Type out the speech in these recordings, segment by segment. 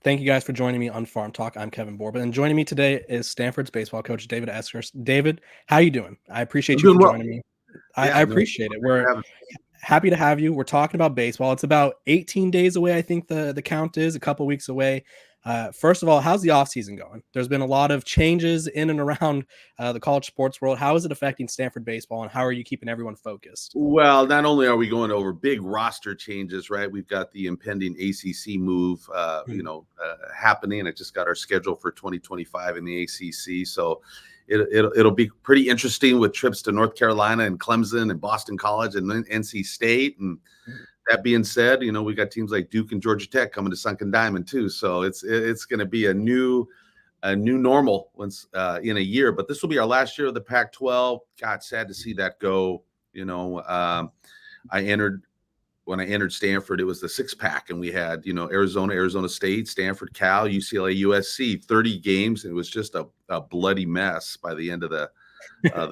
Thank you guys for joining me on Farm Talk. I'm Kevin Borba, and joining me today is Stanford's baseball coach, David Eskers. David, how you doing? I I'm appreciate you doing for well. joining me. I Yeah, no, appreciate it. thanks for We're having happy to have you. We're talking about baseball. It's about 18 days away, I think the count is, a couple weeks away. First of all, how's the offseason going? There's been a lot of changes in and around the college sports world. How is it affecting Stanford baseball, and how are you keeping everyone focused? Well, not only are we going over big roster changes, right? We've got the impending ACC move, Hmm. happening. I just got our schedule for 2025 in the ACC, so it'll be pretty interesting with trips to North Carolina and Clemson and Boston College and then NC State. And that being said, we got teams like Duke and Georgia Tech coming to Sunken Diamond too. So it's going to be a new normal once in a year. But this will be our last year of the Pac-12. God, sad to see that go. I entered when I entered Stanford, it was the six pack, and we had Arizona State, Stanford, Cal, UCLA, USC, 30 games. It was just a bloody mess by the end of the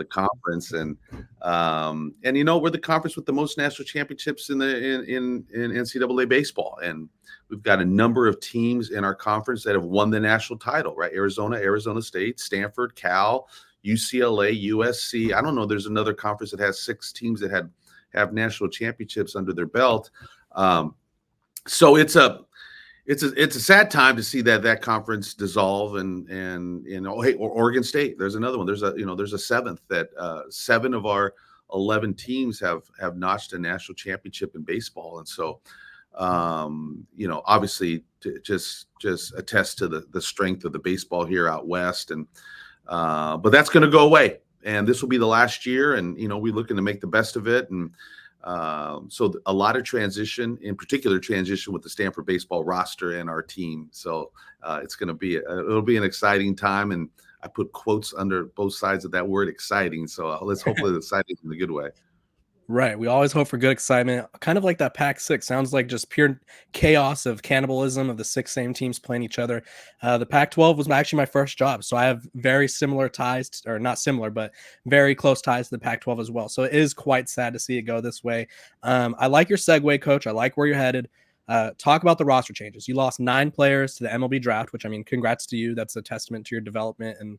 conference, and we're the conference with the most national championships in NCAA baseball, and we've got a number of teams in our conference that have won the national title, right? Arizona State, Stanford, Cal, UCLA, USC. I don't know. There's another conference that has six teams that have national championships under their belt. So it's a sad time to see that conference dissolve, and hey, Oregon State. There's another one. There's a seventh that 7 of our 11 teams have notched a national championship in baseball, and so obviously to just attest to the strength of the baseball here out west, and but that's going to go away, and this will be the last year, and we're looking to make the best of it, and so a lot of transition, in particular transition with the Stanford baseball roster and our team. So it's going to be it'll be an exciting time, and I put quotes under both sides of that word exciting. So let's hopefully it's exciting in a good way. Right. We always hope for good excitement. Kind of like that Pack Six. Sounds like just pure chaos of cannibalism of the six same teams playing each other. The Pac 12 was actually my first job. So I have very similar ties, or not similar, but very close ties to the Pac 12 as well. So it is quite sad to see it go this way. I like your segue, coach. I like where you're headed. Talk about the roster changes. You lost 9 players to the MLB draft, which, I mean, congrats to you. That's a testament to your development and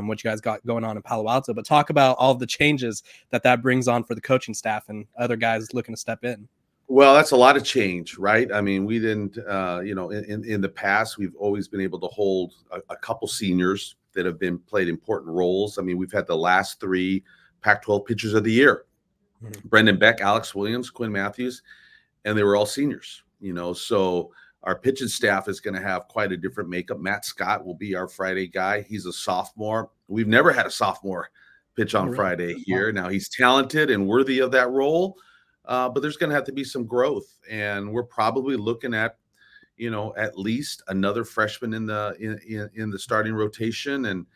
what you guys got going on in Palo Alto. But talk about all of the changes that brings on for the coaching staff and other guys looking to step in. Well, that's a lot of change, right? I mean, we didn't, in the past, we've always been able to hold a couple seniors that have played important roles. I mean, we've had the last 3 Pac-12 pitchers of the year: Brendan Beck, Alex Williams, Quinn Matthews, and they were all seniors. So our pitching staff is going to have quite a different makeup. Matt Scott will be our Friday guy. He's a sophomore. We've never had a sophomore pitch on Friday here. Now, he's talented and worthy of that role, but there's going to have to be some growth, and we're probably looking at at least another freshman in the starting rotation, and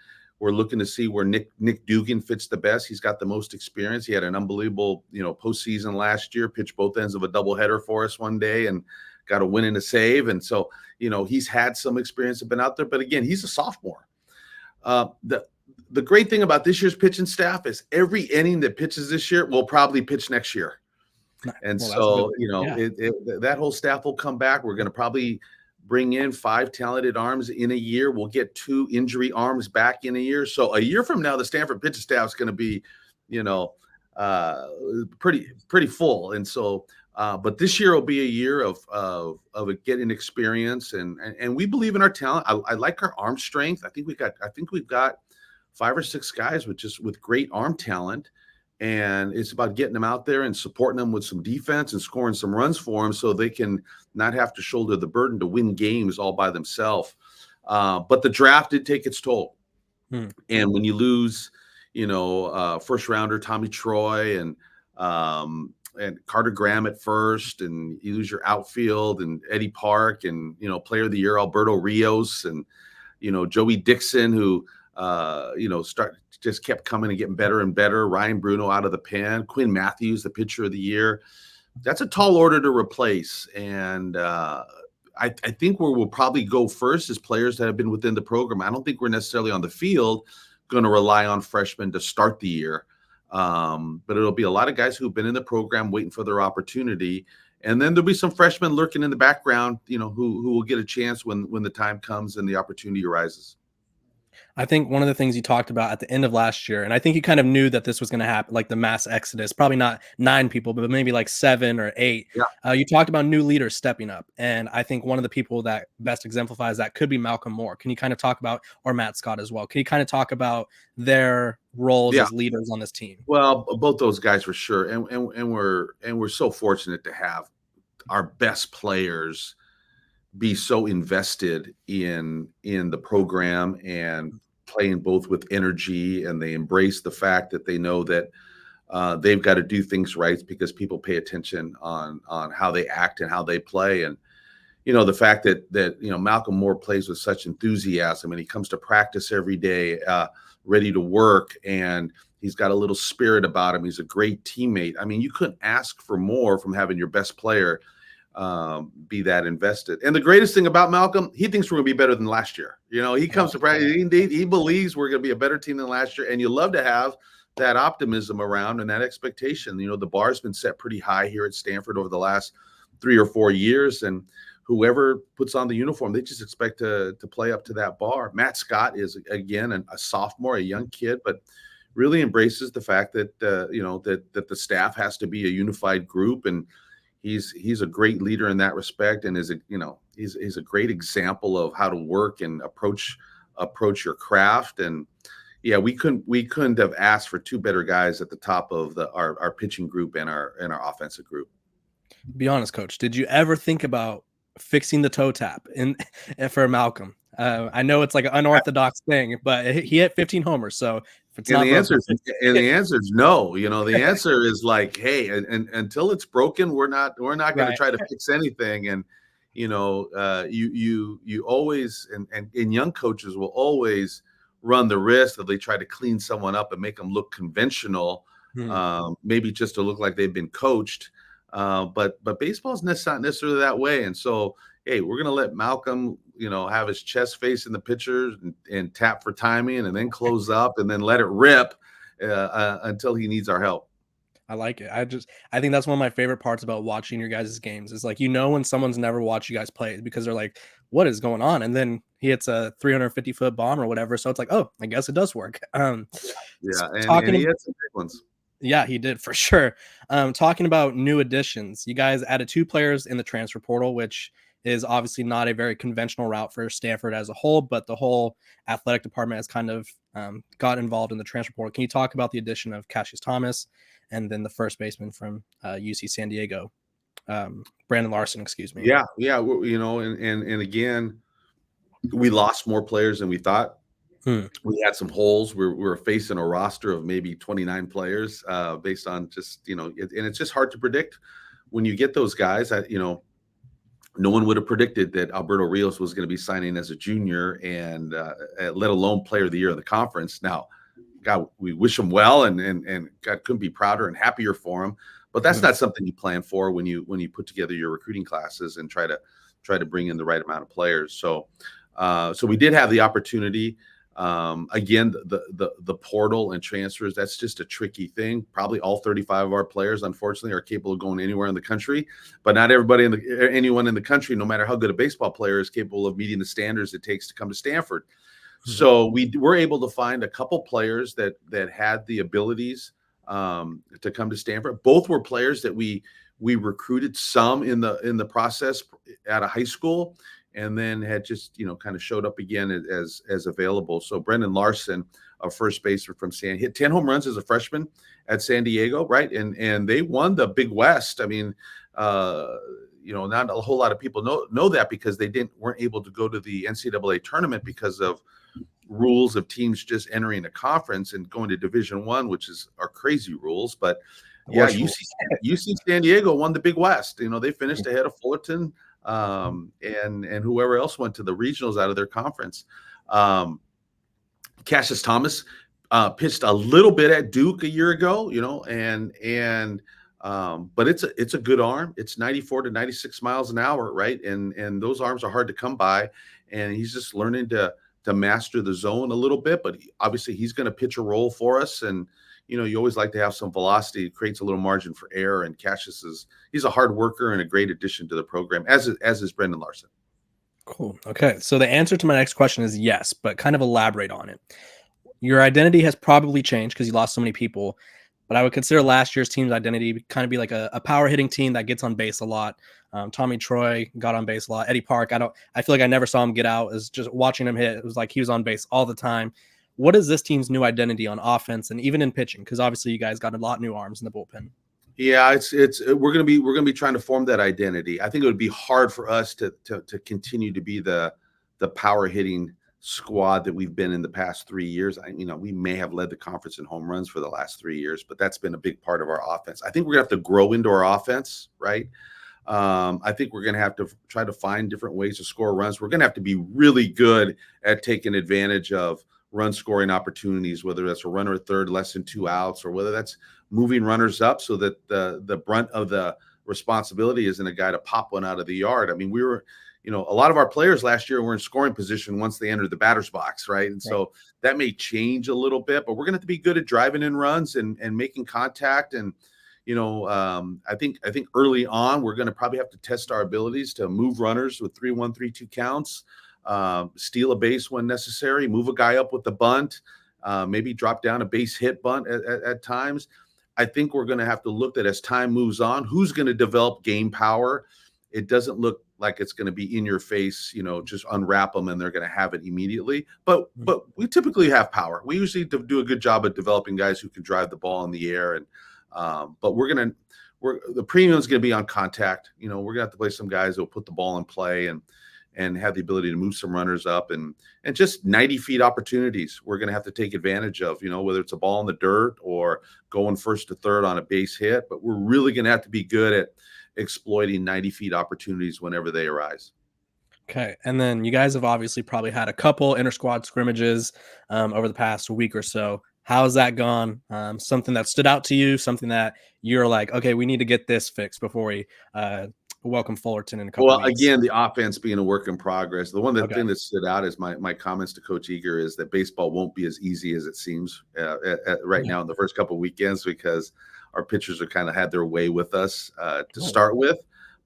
we're looking to see where Nick Dugan fits the best. He's got the most experience. He had an unbelievable, postseason last year, pitched both ends of a doubleheader for us one day and got a win and a save. And so, he's had some experience and been out there. But again, he's a sophomore. The great thing about this year's pitching staff is every inning that pitches this year will probably pitch next year. And so, that whole staff will come back. We're going to probably bring in 5 talented arms in a year. We'll get 2 injury arms back in a year. So a year from now, the Stanford pitching staff is going to be, pretty full. And so, but this year will be a year of getting experience, and we believe in our talent. I like our arm strength. I think we've got 5 or 6 guys with great arm talent. And it's about getting them out there and supporting them with some defense and scoring some runs for them so they can not have to shoulder the burden to win games all by themselves. But the draft did take its toll. And when you lose, first rounder Tommy Troy and Carter Graham at first, and you lose your outfield and Eddie Park and, player of the year Alberto Rios and, Joey Dixon, who just kept coming and getting better and better. Ryan Bruno out of the pen. Quinn Matthews, the pitcher of the year. That's a tall order to replace. And I think where we'll probably go first is players that have been within the program. I don't think we're necessarily on the field going to rely on freshmen to start the year. But it'll be a lot of guys who've been in the program waiting for their opportunity. And then there'll be some freshmen lurking in the background, who will get a chance when the time comes and the opportunity arises. I think one of the things you talked about at the end of last year, and I think you kind of knew that this was going to happen, like the mass exodus, probably not 9 people, but maybe like 7 or 8. Yeah. You talked about new leaders stepping up. And I think one of the people that best exemplifies that could be Malcolm Moore. Can you kind of talk about, or Matt Scott as well? Can you kind of talk about their roles Yeah. as leaders on this team? Well, both those guys for sure. And we're so fortunate to have our best players be so invested in the program and playing both with energy, and they embrace the fact that they know that they've got to do things right because people pay attention on how they act and how they play. And the fact that Malcolm Moore plays with such enthusiasm, and he comes to practice every day, ready to work, and he's got a little spirit about him. He's a great teammate. I mean, you couldn't ask for more from having your best player be that invested. And the greatest thing about Malcolm, he thinks we're going to be better than last year. He comes to practice. He believes we're going to be a better team than last year. And you love to have that optimism around and that expectation. The bar's been set pretty high here at Stanford over the last 3 or 4 years. And whoever puts on the uniform, they just expect to play up to that bar. Matt Scott is, again, a sophomore, a young kid, but really embraces the fact that, that the staff has to be a unified group. And he's a great leader in that respect, and he's a great example of how to work and approach your craft. And yeah, we couldn't have asked for 2 better guys at the top of our pitching group and our offensive group. Be honest, Coach. Did you ever think about fixing the toe tap for Malcolm? I know it's like an unorthodox thing, but he hit 15 homers. So if it's And not the broken, answer is no. The answer is like, hey, and until it's broken, we're not going to right. try to fix anything. And you always, and young coaches will always run the risk that they try to clean someone up and make them look conventional, maybe just to look like they've been coached. But baseball's not necessarily that way. And so, hey, we're going to let Malcolm, have his chest face in the pitcher and tap for timing, and then close up and then let it rip until he needs our help. I like it. I think that's one of my favorite parts about watching your guys' games is like, when someone's never watched you guys play because they're like, what is going on? And then he hits a 350-foot bomb or whatever. So it's like, oh, I guess it does work. Yeah. And he had some big ones. Yeah, he did for sure. Talking about new additions, you guys added 2 players in the transfer portal, which is obviously not a very conventional route for Stanford as a whole, but the whole athletic department has kind of got involved in the transfer portal. Can you talk about the addition of Cassius Thomas and then the first baseman from UC San Diego, Brandon Larson, excuse me? Yeah. And again, we lost more players than we thought. We had some holes. We were facing a roster of maybe 29 players based on just, and it's just hard to predict when you get those guys. No one would have predicted that Alberto Rios was going to be signing as a junior and let alone player of the year of the conference. Now, God, we wish him well, and God couldn't be prouder and happier for him. But that's not something you plan for when you put together your recruiting classes and try to bring in the right amount of players. So we did have the opportunity. Again, the portal and transfers, that's just a tricky thing. Probably all 35 of our players, unfortunately, are capable of going anywhere in the country, but not everybody anyone in the country, no matter how good a baseball player, is capable of meeting the standards it takes to come to Stanford. So we were able to find a couple players that had the abilities to come to Stanford. Both were players that we recruited some in the process out of high school, and then had just kind of showed up again as available. So Brendan Larson, a first baseman from hit 10 home runs as a freshman at San Diego, right? And they won the Big West. I mean, not a whole lot of people know that because they weren't able to go to the NCAA tournament because of rules of teams just entering a conference and going to Division I, which are crazy rules. But yeah, UC San Diego won the Big West. They finished ahead of Fullerton. And whoever else went to the regionals out of their conference. Cassius Thomas pitched a little bit at Duke a year ago, but it's a good arm. It's 94 to 96 miles an hour, right? And those arms are hard to come by, and he's just learning to master the zone a little bit. But obviously, he's going to pitch a role for us, and you always like to have some velocity. It creates a little margin for error. And Cassius he's a hard worker and a great addition to the program, as is Brendan Larson. Cool. Okay. So the answer to my next question is yes, but kind of elaborate on it. Your identity has probably changed because you lost so many people, but I would consider last year's team's identity kind of be like a power hitting team that gets on base a lot. Tommy Troy got on base a lot. Eddie Park, I feel like I never saw him get out. Is just watching him hit. It was like he was on base all the time. What is this team's new identity on offense and even in pitching? Because obviously you guys got a lot of new arms in the bullpen. Yeah, we're gonna be trying to form that identity. I think it would be hard for us to continue to be the power hitting squad that we've been in the past 3 years. We may have led the conference in home runs for the last 3 years, but that's been a big part of our offense. I think we're gonna have to grow into our offense, right? I think we're gonna have to try to find different ways to score runs. We're gonna have to be really good at taking advantage of run scoring opportunities, whether that's a runner at third, less than 2 outs, or whether that's moving runners up so that the brunt of the responsibility isn't a guy to pop one out of the yard. I mean, we were, a lot of our players last year were in scoring position once they entered the batter's box, right? And so that may change a little bit, but we're going to have to be good at driving in runs and making contact. And, I think early on, we're going to probably have to test our abilities to move runners with 3-1, 3-2 counts, steal a base when necessary, move a guy up with the bunt, maybe drop down a base hit bunt at times. I think we're going to have to look at, as time moves on, who's going to develop game power. It doesn't look like it's going to be in your face, just unwrap them and they're going to have it immediately. But we typically have power. We usually do a good job of developing guys who can drive the ball in the air. And but the premium is going to be on contact. We're going to have to play some guys that will put the ball in play and have the ability to move some runners up and just 90 feet opportunities we're going to have to take advantage of, whether it's a ball in the dirt or going first to third on a base hit. But we're really going to have to be good at exploiting 90 feet opportunities whenever they arise. Okay. And then you guys have obviously probably had a couple inter-squad scrimmages over the past week or so. How's that gone? Something that stood out to you, something that you're like, okay, we need to get this fixed before we welcome Fullerton in a couple weeks. Again, the offense being a work in progress. The thing that stood out is my comments to Coach Eager is that baseball won't be as easy as it seems right now in the first couple of weekends, because our pitchers have kind of had their way with us to start with.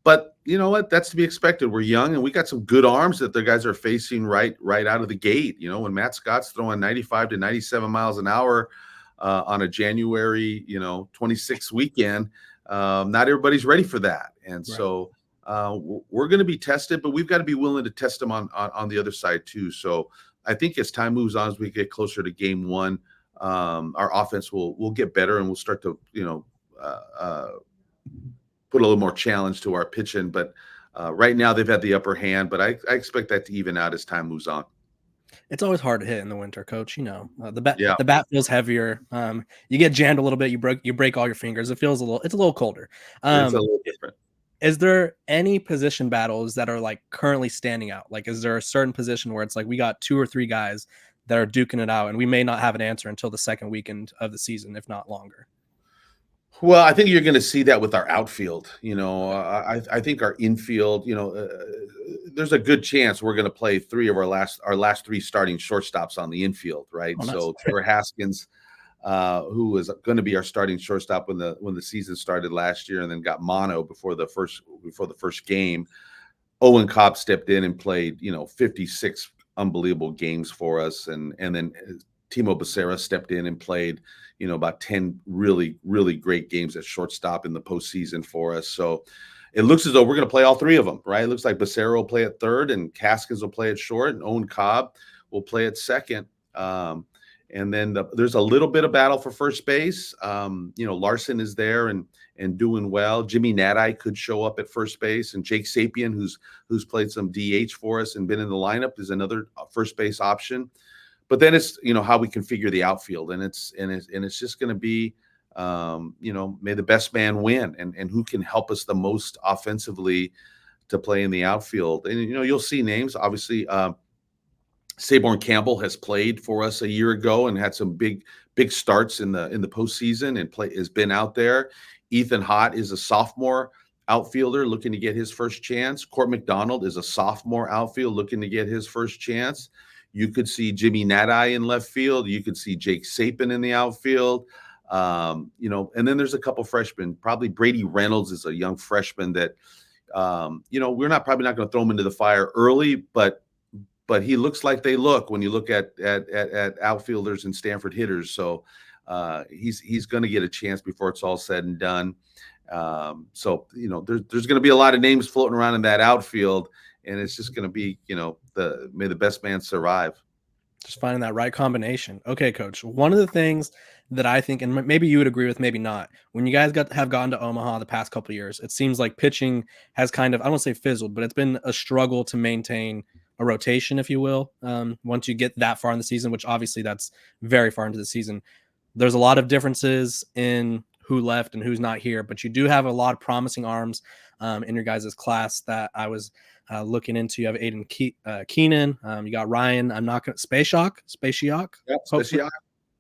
But you know what? That's to be expected. We're young and we got some good arms that the guys are facing right out of the gate. When Matt Scott's throwing 95 to 97 miles an hour on a January 26th weekend, not everybody's ready for that. And so we're going to be tested, but we've got to be willing to test them on the other side too. So I think as time moves on, as we get closer to game one, our offense will get better and we'll start to, put a little more challenge to our pitching. But right now they've had the upper hand, but I expect that to even out as time moves on. It's always hard to hit in the winter, Coach. The bat feels heavier. You get jammed a little bit. You break all your fingers. It's a little colder. It's a little different. Is there any position battles that are like currently standing out? Like, is there a certain position where it's like we got 2 or 3 guys that are duking it out, and we may not have an answer until the second weekend of the season, if not longer? Well, I think you're going to see that with our outfield. I think our infield, there's a good chance we're going to play 3 of our last 3 starting shortstops on the infield, right? Oh, nice. So Trevor Haskins, who was going to be our starting shortstop when the season started last year, and then got mono before the first game. Owen Cobb stepped in and played 56 unbelievable games for us, and then Timo Becerra stepped in and played about 10 really, really great games at shortstop in the postseason for us. So it looks as though we're going to play all 3 of them, right? It looks like Becerra will play at third, and Haskins will play at short, and Owen Cobb will play at second. And then there's a little bit of battle for first base. Larson is there and doing well. Jimmy Nadai could show up at first base, and Jake Sapien, who's played some DH for us and been in the lineup, is another first base option. But then it's how we configure the outfield, and it's just going to be may the best man win, and who can help us the most offensively to play in the outfield. And you'll see names. Obviously, Saborn Campbell has played for us a year ago and had some big starts in the postseason and has been out there. Ethan Hott is a sophomore outfielder looking to get his first chance. Court McDonald is a sophomore outfield looking to get his first chance. You could see Jimmy Nadai in left field. You could see Jake Sapin in the outfield. And then there's a couple freshmen. Probably Brady Reynolds is a young freshman that, we're probably not going to throw him into the fire early, but he looks like they look when you look at outfielders and Stanford hitters. So he's going to get a chance before it's all said and done. There's going to be a lot of names floating around in that outfield, and it's just going to be, may the best man survive. Just finding that right combination. Okay, coach. One of the things that I think, and maybe you would agree with, maybe not, when you guys have gone to Omaha the past couple of years, it seems like pitching has kind of, I don't want to say fizzled, but it's been a struggle to maintain a rotation, if you will. Once you get that far in the season, which obviously that's very far into the season, there's a lot of differences in who left and who's not here, but you do have a lot of promising arms in your guys' class that I was looking into. You have Aiden Keenan. You got Ryan. I'm not going to Spacioc. Yep, Spacioc.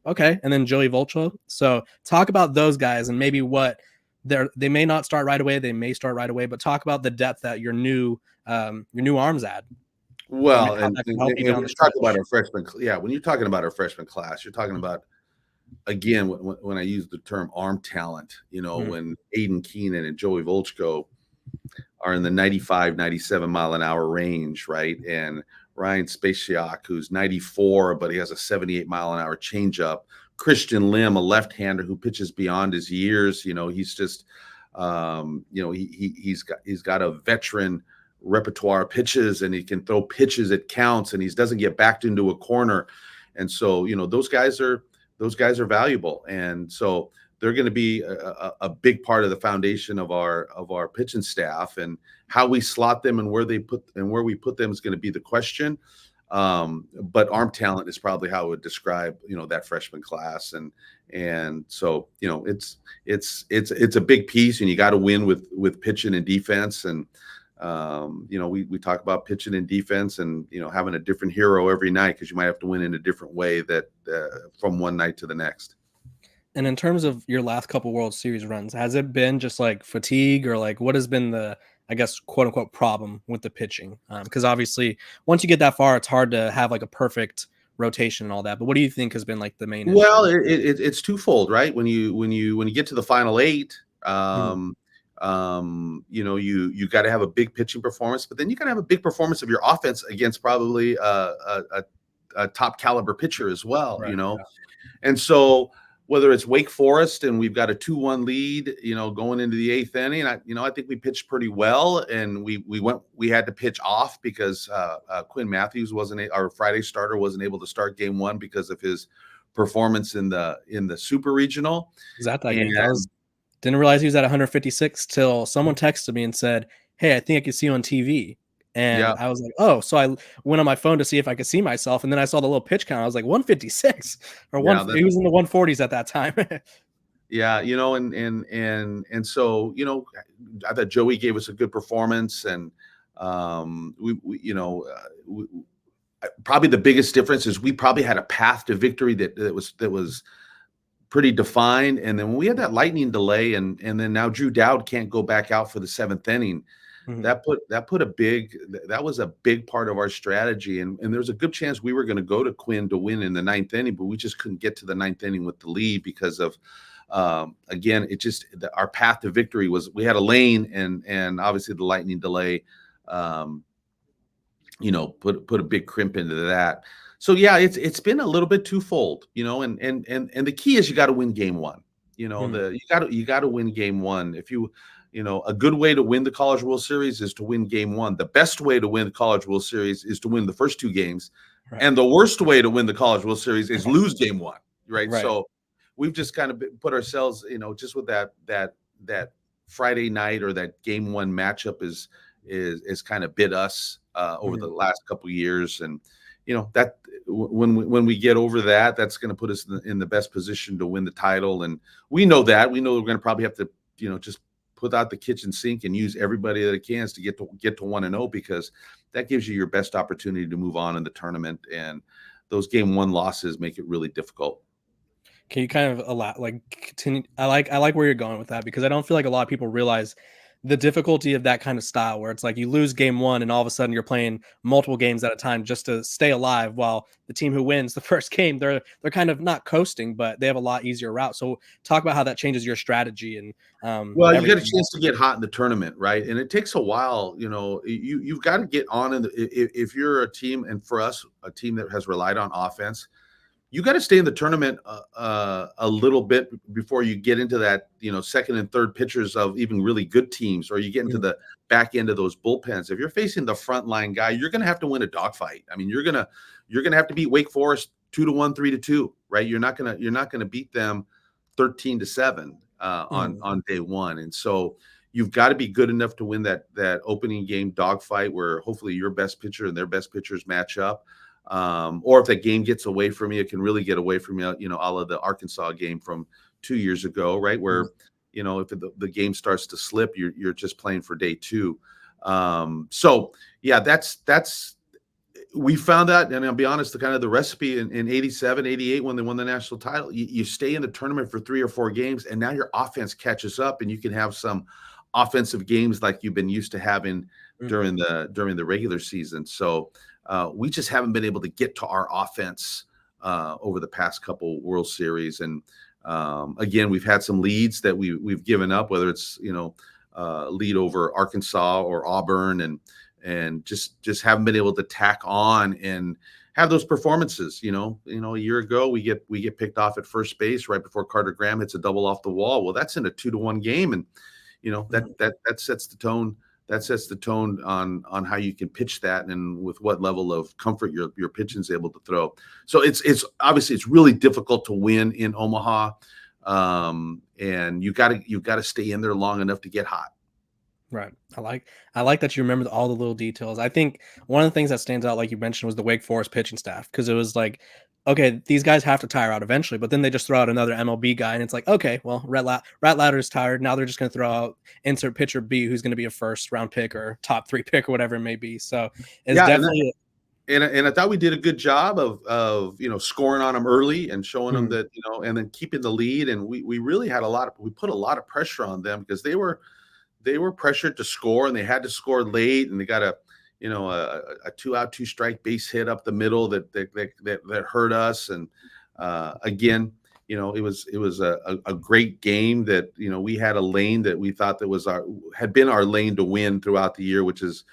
Okay. And then Joey Volcho. So talk about those guys and maybe what they may not start right away. They may start right away, but talk about the depth that your new arms add. Well, and when you're talking about our freshman, when you're talking about our freshman class, you're talking about, again, when I use the term arm talent, when Aiden Keenan and Joey Volchko are in the 95, 97 mile an hour range, right? And Ryan Spacioc, who's 94, but he has a 78 mile an hour changeup. Christian Lim, a left-hander who pitches beyond his years. He's just, he's got a veteran repertoire of pitches, and he can throw pitches at counts, and he doesn't get backed into a corner. And so, those guys are valuable. And so they're going to be a big part of the foundation of our pitching staff, and how we slot them and where we put them is going to be the question. But arm talent is probably how I would describe, that freshman class. And so, it's a big piece, and you got to win with pitching and defense. And, we talk about pitching and defense and, having a different hero every night, because you might have to win in a different way from one night to the next. And in terms of your last couple World Series runs, has it been just like fatigue, or like what has been the, I guess, quote unquote problem with the pitching? Because obviously once you get that far, it's hard to have like a perfect rotation and all that. But what do you think has been like the main issue? Well, it's twofold, right? When you get to the final eight, you got to have a big pitching performance, but then you got to have a big performance of your offense against probably a top caliber pitcher as well, right, Yeah. And so whether it's Wake Forest and we've got a 2-1 lead, going into the eighth inning, I think we pitched pretty well, and we had to pitch off because Quinn Matthews our Friday starter wasn't able to start game one because of his performance in the Super Regional. Is that game? Didn't realize he was at 156 till someone texted me and said, "Hey, I think I can see you on TV." And I was like, "Oh," so I went on my phone to see if I could see myself, and then I saw the little pitch count. I was like, 156 or he was in the 140s at that time. Yeah, and so I thought Joey gave us a good performance, and probably the biggest difference is we probably had a path to victory that was pretty defined. And then when we had that lightning delay, and then now Drew Dowd can't go back out for the seventh inning. Mm-hmm. That was a big part of our strategy. And there's a good chance we were going to go to Quinn to win in the ninth inning, but we just couldn't get to the ninth inning with the lead because of, again, our path to victory was, we had a lane, and obviously the lightning delay, put a big crimp into that. So yeah, it's been a little bit twofold, and the key is you got to win game one. You got to win game one. If a good way to win the College World Series is to win game one. The best way to win the College World Series is to win the first two games, right. And the worst way to win the College World Series is lose game one, right? So we've just kind of put ourselves, just with that Friday night or that game one matchup is kind of bit us over the last couple of years, and that when we get over that, that's going to put us in the best position to win the title. And we know we're going to probably have to, just put out the kitchen sink and use everybody that it can to get to 1-0, because that gives you your best opportunity to move on in the tournament. And those game one losses make it really difficult. Can you kind of continue? I like where you're going with that, because I don't feel like a lot of people realize the difficulty of that kind of style where it's like you lose game one and all of a sudden you're playing multiple games at a time just to stay alive, while the team who wins the first game, they're kind of not coasting, but they have a lot easier route. So talk about how that changes your strategy and Well, you get a everything. chance to get hot in the tournament, right? And it takes a while. You've got to get on in if you're a team, and for us, a team that has relied on offense, you got to stay in the tournament a little bit before you get into that, second and third pitchers of even really good teams, or you get into Mhm. the back end of those bullpens. If you're facing the frontline guy, you're going to have to win a dogfight. I mean, you're gonna have to beat Wake Forest 2-1, 3-2, right? You're not gonna beat them 13-7 Mhm. on day one, and so you've got to be good enough to win that opening game dogfight where hopefully your best pitcher and their best pitchers match up. Or if that game gets away from you, it can really get away from you, all of the Arkansas game from 2 years ago, right? Mhm. Where, if the game starts to slip, you're just playing for day two. So yeah, that's we found that, and I'll be honest, the kind of the recipe in 87, 88, when they won the national title, you stay in the tournament for 3 or 4 games, and now your offense catches up, and you can have some offensive games like you've been used to having Mhm. during the regular season. So we just haven't been able to get to our offense over the past couple World Series. And again, we've had some leads that we've given up, whether it's lead over Arkansas or Auburn, and just haven't been able to tack on and have those performances. A year ago we get picked off at first base right before Carter Graham hits a double off the wall. Well, that's in a 2-1 game, and Mhm. that sets the tone. That sets the tone on how you can pitch that, and with what level of comfort your pitching is able to throw. So it's obviously it's really difficult to win in Omaha, and you got to stay in there long enough to get hot. Right. I like that you remember all the little details. I think one of the things that stands out, like you mentioned, was the Wake Forest pitching staff, because it was like, okay, these guys have to tire out eventually, but then they just throw out another MLB guy, and it's like, okay, well, Rat Ladder's tired. Now they're just going to throw out insert pitcher B, who's going to be a first round pick or top three pick or whatever it may be. So it's Yeah, definitely. and I thought we did a good job of scoring on them early and showing them Mhm. that, and then keeping the lead. And we really had we put a lot of pressure on them because they were pressured to score, and they had to score late, and they got a 2-out 2-strike base hit up the middle that hurt us. And again, it was a great game that we had a lane that we thought that had been our lane to win throughout the year, which is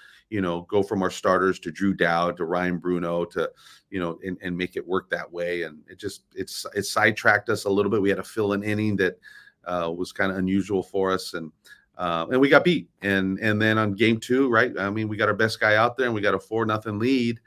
go from our starters to Drew Dowd to Ryan Bruno to and make it work that way. And it sidetracked us a little bit. We had to fill an inning that was kind of unusual for us, and we got beat. And then on game two, right? I mean, we got our best guy out there, and we got a 4-0 lead.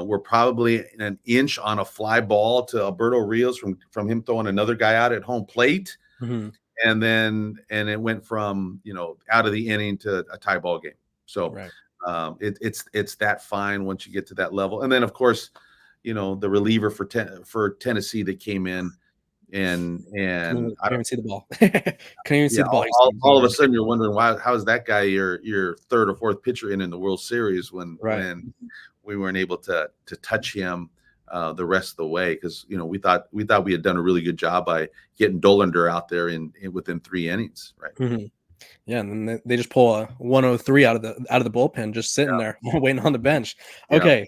We're probably an inch on a fly ball to Alberto Rios from him throwing another guy out at home plate, Mhm. and it went from out of the inning to a tie ball game. So Right. it's that fine once you get to that level. And then of course, the reliever for Tennessee that came in, Couldn't and even, I couldn't don't. even see the ball. Couldn't even see Yeah, the ball. all, He was all, throwing so all of a hard. sudden you're wondering, why, how is that guy your third or fourth pitcher in the World Series when Right. we weren't able to touch him the rest of the way, because we thought we had done a really good job by getting Dolander out there in within 3 innings, right? Mhm. Yeah, and then they just pull a 103 out of the bullpen, just sitting there waiting on the bench. Yeah, Okay,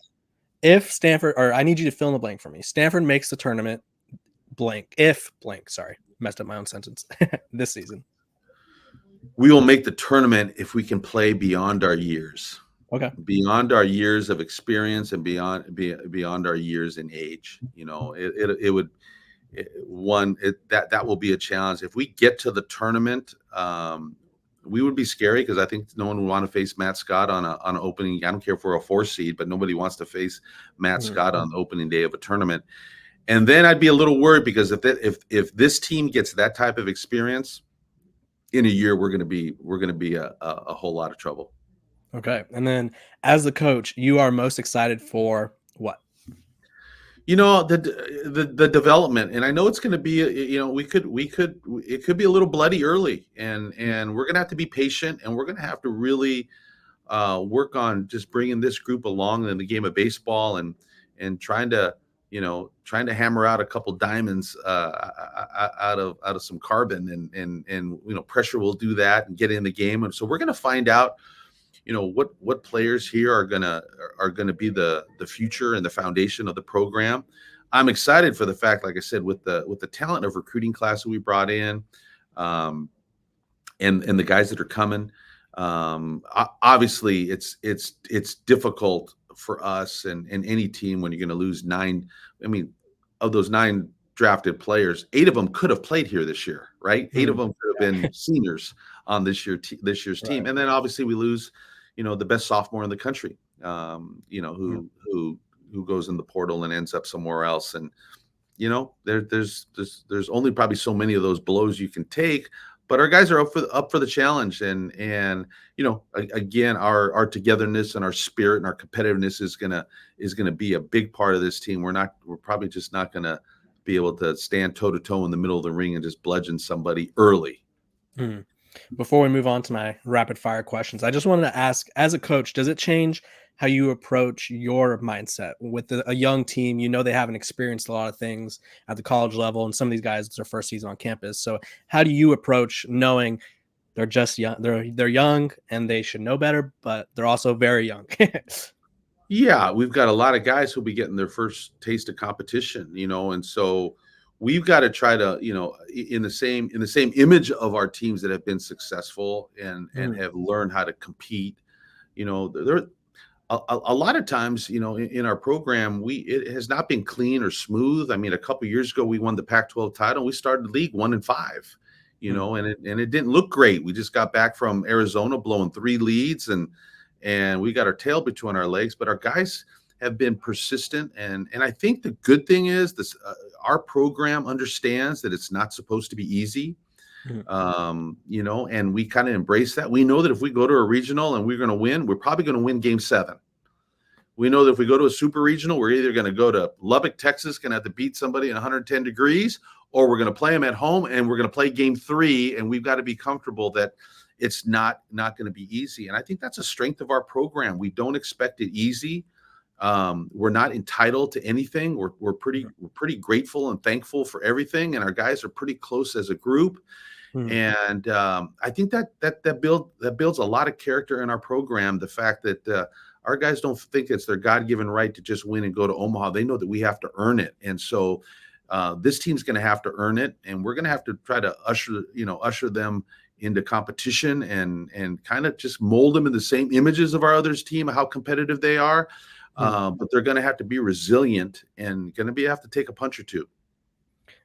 if Stanford, or I need you to fill in the blank for me. Stanford makes the tournament blank. If blank, sorry, messed up my own sentence this season. we will make the tournament if we can play beyond our years, Okay. beyond our years of experience, and beyond our years in age. It would that will be a challenge if we get to the tournament. We would be scary because I think no one would want to face Matt Scott on an opening. I don't care if we're a 4 seed, but nobody wants to face Matt Mhm. Scott on the opening day of a tournament. And then I'd be a little worried, because if this team gets that type of experience in a year, we're gonna be a whole lot of trouble. Okay. And then as the coach, you are most excited for what? The development, and I know it's going to be we could it could be a little bloody early, and we're going to have to be patient, and we're going to have to really work on just bringing this group along in the game of baseball, and trying to trying to hammer out a couple diamonds out of some carbon, and pressure will do that and get in the game. And so we're going to find out, what players here are gonna be the future and the foundation of the program. I'm excited for the fact, like I said, with the talent of recruiting class that we brought in, and the guys that are coming. Obviously, it's difficult for us and any team when you're going to lose 9. I mean, of those 9 drafted players, 8 of them could have played here this year, right? 8 of them could have been seniors on this year's team, and then obviously we lose, the best sophomore in the country, who goes in the portal and ends up somewhere else, and there's only probably so many of those blows you can take. But our guys are up for the challenge, and again, our togetherness and our spirit and our competitiveness is gonna be a big part of this team. We're probably just not gonna be able to stand toe to toe in the middle of the ring and just bludgeon somebody early. Before we move on to my rapid fire questions, I just wanted to ask, as a coach, does it change how you approach your mindset with a young team? They haven't experienced a lot of things at the college level, and some of these guys, it's their first season on campus. So how do you approach knowing they're just young, they're young and they should know better, but they're also very young? Yeah, we've got a lot of guys who'll be getting their first taste of competition, and so we've got to try to, in the same image of our teams that have been successful and have learned how to compete. There a lot of times, in our program, it has not been clean or smooth. I mean, a couple of years ago, we won the Pac-12 title. We started the league 1-5, and it didn't look great. We just got back from Arizona blowing 3 leads, and we got our tail between our legs. But our guys have been persistent, and I think the good thing is this: our program understands that it's not supposed to be easy. And we kind of embrace that. We know that if we go to a regional and we're going to win, we're probably going to win game 7. We know that if we go to a super regional, we're either going to go to Lubbock, Texas, going to have to beat somebody in 110 degrees, or we're going to play them at home and we're going to play game 3. And we've got to be comfortable that it's not going to be easy. And I think that's a strength of our program. We don't expect it easy. We're not entitled to anything. We're pretty grateful and thankful for everything. And our guys are pretty close as a group. And I think that builds a lot of character in our program. The fact that our guys don't think it's their God-given right to just win and go to Omaha. They know that we have to earn it. And so this team's going to have to earn it, and we're going to have to try to usher them into competition and kind of just mold them in the same images of our others team, how competitive they are. But they're going to have to be resilient and going to have to take a punch or two.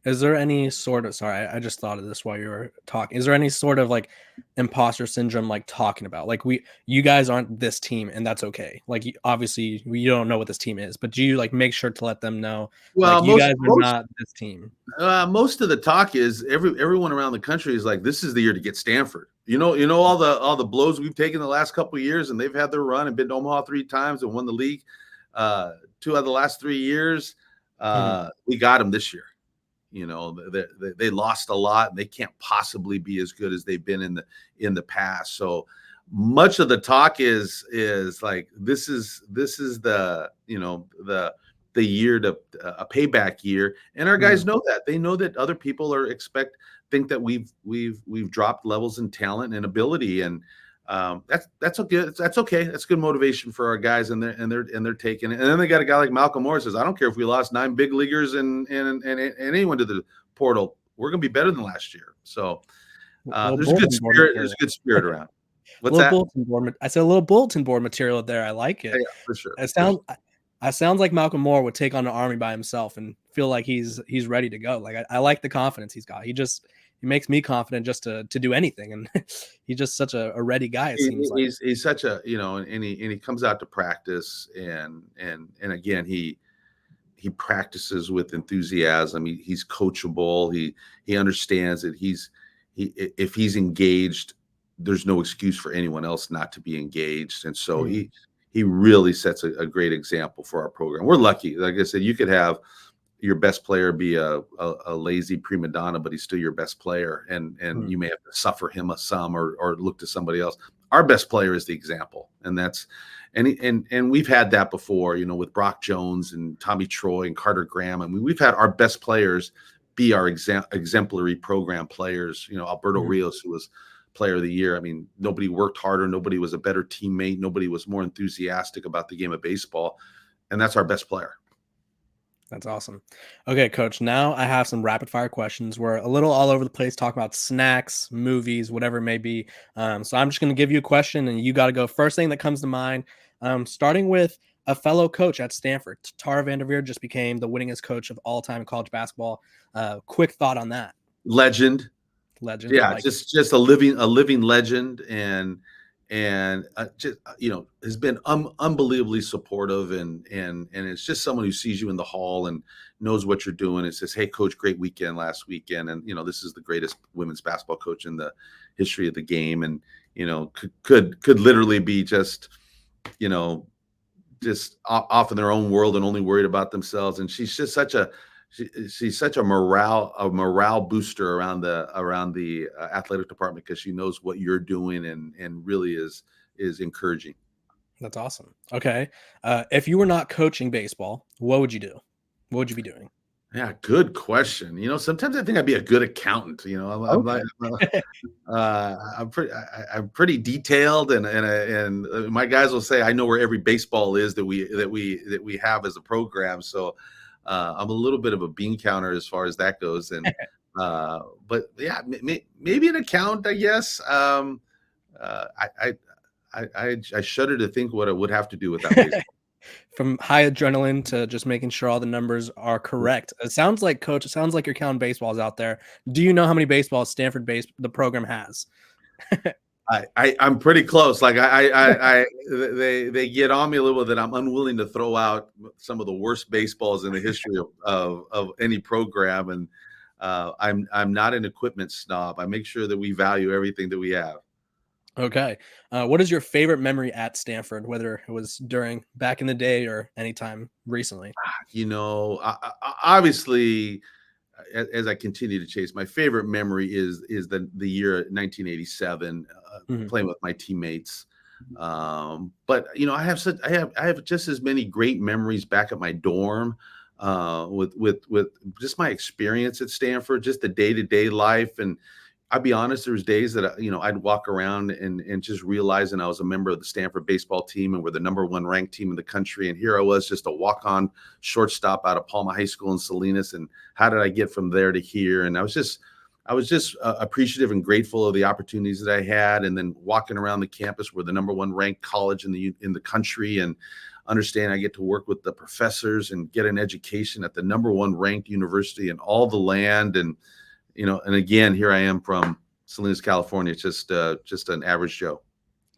Is there any sort of, sorry, I just thought of this while you were talking. Is there any sort of like imposter syndrome, like talking about, like you guys aren't this team and that's okay. Like obviously you don't know what this team is, but do you like make sure to let them know, well, like, you guys are not this team? Most of the talk is everyone around the country is like, this is the year to get Stanford. All the blows we've taken the last couple of years, and they've had their run and been to Omaha 3 times and won the league 2 out of the last 3 years. We got them this year. They lost a lot, and they can't possibly be as good as they've been in the past. So much of the talk is like, this is the year to a payback year, and our guys know that. They know that other people think that we've dropped levels in talent and ability, and that's okay. That's good motivation for our guys, and they're taking it. And then they got a guy like Malcolm Moore says, I don't care if we lost 9 big leaguers and anyone to the portal, we're going to be better than last year. So there's a good spirit. There's a good spirit around. What's that? I said a little bulletin board material there. I like it. Yeah, for sure. It sounds like Malcolm Moore would take on the Army by himself and feel like he's ready to go. Like I like the confidence he's got. He makes me confident just to do anything, and he's just such a ready guy. It seems like he's such a and he comes out to practice, and again he practices with enthusiasm. He's coachable. He understands that if he's engaged, there's no excuse for anyone else not to be engaged, and so he really sets a great example for our program. We're lucky. Like I said, you could have your best player be a lazy prima donna, but he's still your best player, and you may have to suffer him some or look to somebody else. our best player is the example, and that's and we've had that before, with Brock Jones and Tommy Troy and Carter Graham. I mean, we've had our best players be our exemplary program players. Alberto Mhm. Rios, who was player of the year. I mean, nobody worked harder, nobody was a better teammate, nobody was more enthusiastic about the game of baseball, and that's our best player. That's awesome. Okay, coach. Now I have some rapid fire questions. We're a little all over the place talking about snacks, movies, whatever it may be. So I'm just going to give you a question and you got to go first thing that comes to mind. Starting with a fellow coach at Stanford. Tara Vanderveer just became the winningest coach of all time in college basketball. Quick thought on that. Legend. Legend. I Yeah, like it. just a living legend, and just has been unbelievably supportive, and it's just someone who sees you in the hall and knows what you're doing and says, "Hey, coach, great weekend last weekend," and this is the greatest women's basketball coach in the history of the game, and could literally be you know off in their own world and only worried about themselves. And she's just she's such a morale booster around the athletic department, because she knows what you're doing, and really is encouraging. That's awesome. Okay. If you were not coaching baseball, what would you do? What would you be doing? Yeah, good question. Sometimes I think I'd be a good accountant. I'm like, Okay. I'm pretty detailed, and my guys will say I know where every baseball is that we have as a program. So I'm a little bit of a bean counter as far as that goes, but yeah, maybe an account, I guess. Uh, I, I shudder to think what it would have to do without baseball. From high adrenaline to just making sure all the numbers are correct. It sounds like, coach, it sounds like you're counting baseballs out there. Do you know how many baseballs the program has? I'm pretty close. Like they get on me a little bit that I'm unwilling to throw out some of the worst baseballs in the history of any program, and I'm not an equipment snob. I make sure that we value everything that we have. Okay. What is your favorite memory at Stanford, whether it was during back in the day or anytime recently? Obviously, as I continue to chase, my favorite memory is the year 1987, Mhm. playing with my teammates. But I have just as many great memories back at my dorm, with just my experience at Stanford, just the day to day life. And I'll be honest, there was days that I'd walk around and just realizing I was a member of the Stanford baseball team, and we're the number one ranked team in the country. And here I was, just a walk on shortstop out of Palma High School in Salinas. And how did I get from there to here? And I was just appreciative and grateful of the opportunities that I had, and then walking around the campus, we're the number one ranked college in the country, and understand I get to work with the professors and get an education at the number one ranked university in all the land. And again, here I am from Salinas, California, just an average Joe.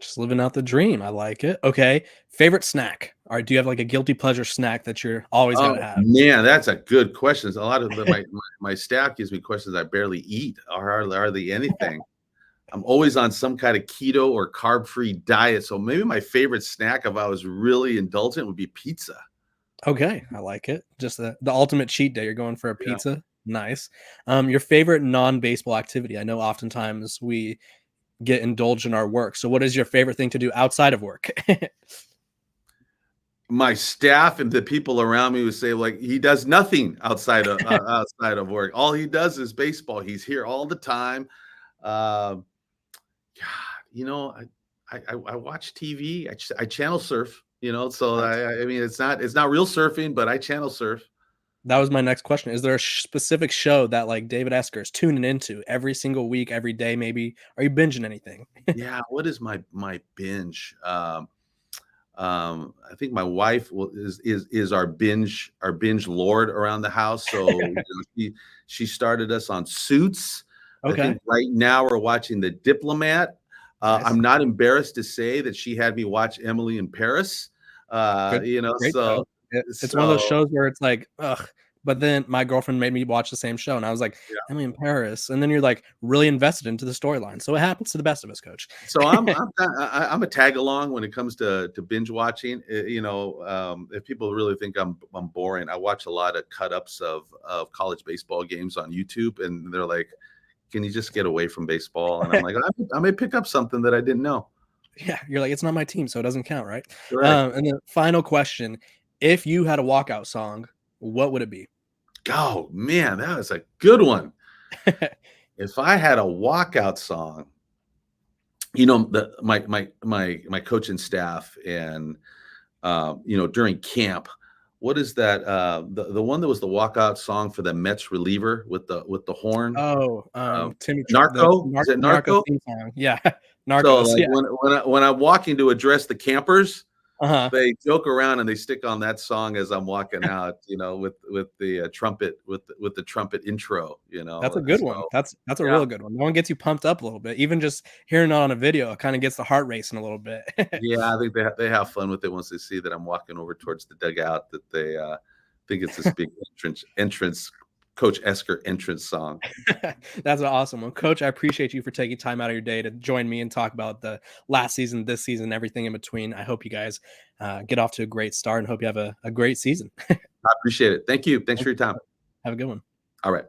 Just living out the dream. I like it. Okay. Favorite snack? Or do you have like a guilty pleasure snack that you're always got to Oh have? man, that's a good question. A lot of my staff gives me questions I barely eat, or hardly anything. I'm always on some kind of keto or carb-free diet. So maybe my favorite snack, if I was really indulgent, would be pizza. Okay, I like it. Just the ultimate cheat day. You're going for a Yeah. pizza. Nice. Your favorite non-baseball activity? I know oftentimes we get indulged in our work. So what is your favorite thing to do outside of work? My staff and the people around me would say, like, he does nothing outside of work. All he does is baseball. He's here all the time. Uh, God, I watch TV. I channel surf. So Nice. I mean, it's not real surfing, but I channel surf. That was my next question. Is there a specific show that like David Esker is tuning into every single week, every day? Maybe are you binging anything? Yeah, what is my binge? I think my wife is our binge lord around the house. So she started us on Suits. I Okay, think right now we're watching The Diplomat. nice. I'm not embarrassed to say that she had me watch Emily in Paris. Good, great So show. It's one of those shows where it's like, ugh. But then my girlfriend made me watch the same show, and I was like, Emily in Paris, and then you're like really invested into the storyline. So it happens to the best of us, Coach. So I'm a tag along when it comes to binge watching. If people really think I'm boring, I watch a lot of cut ups of college baseball games on YouTube, and they're like, "Can you just get away from baseball?" And I'm like, I may pick up something that I didn't know. Yeah, you're like, it's not my team, so it doesn't count, right? Correct. And then final question: if you had a walkout song, what would it be? Oh man, that was a good one. If I had a walkout song, my coaching staff and during camp, what is that? The one that was the walkout song for the Mets reliever with the horn. Oh, Um, Timmy Trumpet, the Narco? Is it Narco Narco? theme song. Yeah, So Narcos. like Yeah. when I'm walking to address the campers, Uh-huh. they joke around and they stick on that song as I'm walking out, with the trumpet with the trumpet intro, That's a good So one. That's a yeah. real good one. That one gets you pumped up a little bit. Even just hearing it on a video, it kinda gets the heart racing a little bit. Yeah, I think they have fun with it once they see that I'm walking over towards the dugout, that they think it's this big entrance Coach Esker entrance song. That's an awesome one. Coach, I appreciate you for taking time out of your day to join me and talk about the last season, this season, everything in between. I hope you guys get off to a great start and hope you have a great season. I appreciate it. Thank you. Thanks for your time. Have a good one. All right.